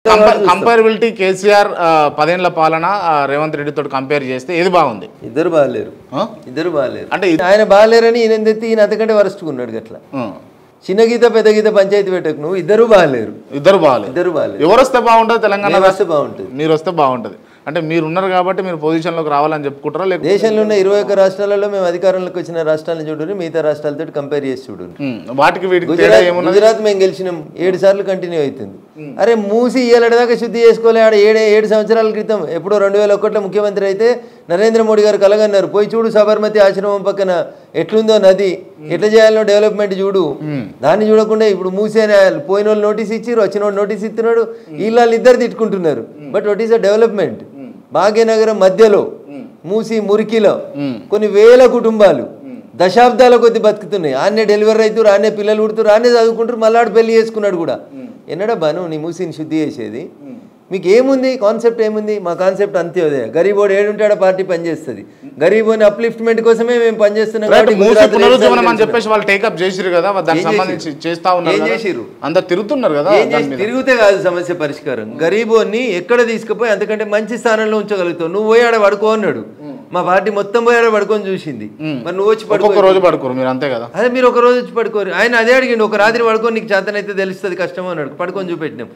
కంపేరబిలిటీ కేసీఆర్ 10 ఏళ్ల పాలన రేవంత్ రెడ్డి తోటి కంపేర్ చేస్తే ఏది బాగుంది? ఇద్దరు బాగాలేరు అంటే ఆయన బాగాలేరని ఈయన తెత్తి ఈయన అంతకంటే వరస్ట్గా ఉన్నాడు అట్లా. చిన్న గీత పెద్ద గీత పంచాయతీ పెట్టకు నువ్వు. ఇద్దరు బాగాలేరు. ఎవరు వస్తే బాగుంటుంది? తెలంగాణ వస్తే బాగుంటుంది. మీరు వస్తే బాగుంటుంది అంటే మీరు ఉన్నారు కాబట్టి మీరు పొజిషన్లోకి రావాలని చెప్పుకుంటారా? లేకపోతే దేశంలో ఉన్న 21 రాష్ట్రాలలో మేము అధికారంలోకి వచ్చిన రాష్ట్రాలను చూడండి, మిగతా రాష్ట్రాలతో కంపేర్ చేసి చూడండి. వాటికి గుజరాత్ మేము గెలిచినాం 7 సార్లు కంటిన్యూ అవుతుంది. అరే మూసి ఇయ్యాలదాకా శుద్ధి చేసుకోలే. ఆడ 7 సంవత్సరాల క్రితం ఎప్పుడో 2001లో ముఖ్యమంత్రి అయితే నరేంద్ర మోడీ గారు కలగన్నారు, పోయి చూడు సబర్మతి ఆశ్రమం పక్కన ఎట్లుందో నది, ఎట్లా చేయాలో డెవలప్మెంట్ చూడు. దాన్ని చూడకుండా ఇప్పుడు మూసి అని పోయిన వాళ్ళు నోటీస్ ఇచ్చారు, వచ్చిన వాళ్ళు నోటీస్ ఇస్తున్నాడు. వీళ్ళు ఇద్దరు తిట్టుకుంటున్నారు. But what is a development? Bhagyanagaram మధ్యలో మూసి మురికిలో కొన్ని వేల కుటుంబాలు దశాబ్దాల కొద్ది బతుకుతున్నాయి. ఆన్నే డెలివరీ అవుతారు, ఆన్నే పిల్లలు పుడుతారు, ఆన్నే చదువుకుంటారు, మళ్ళీ పెళ్లి చేసుకున్నాడు కూడా. ఎన్నడా బాను నీ మూసిని శుద్ధి చేసేది? మీకు ఏముంది కాన్సెప్ట్? ఏముంది? మా కాన్సెప్ట్ అంత్యోదయ. గరీబోడు ఏడుంటాడో పార్టీ పనిచేస్తుంది. గరీబోని అప్లిఫ్ట్మెంట్ కోసమే మేము పనిచేస్తున్నాం. తిరిగితే కాదు సమస్య పరిష్కారం. గరీబోని ఎక్కడ తీసుకుపోయి అంతకంటే మంచి స్థానంలో ఉంచగలుగుతావు. నువ్వు పోయి ఆడ పడుకో అన్నాడు. మా పార్టీ మొత్తం పోయి ఆడ పడుకొని చూసింది. మరి నువ్వు వచ్చి పడుకోరు మీరు అంతే కదా? అదే మీరు ఒక రోజు వచ్చి పడుకోరు. ఆయన అదే అడిగిండు, ఒక రాత్రి పడుకొని నీకు చేతనైతే తెలుస్తుంది కష్టం అన్నాడు. పడుకొని చూపెట్టినాం.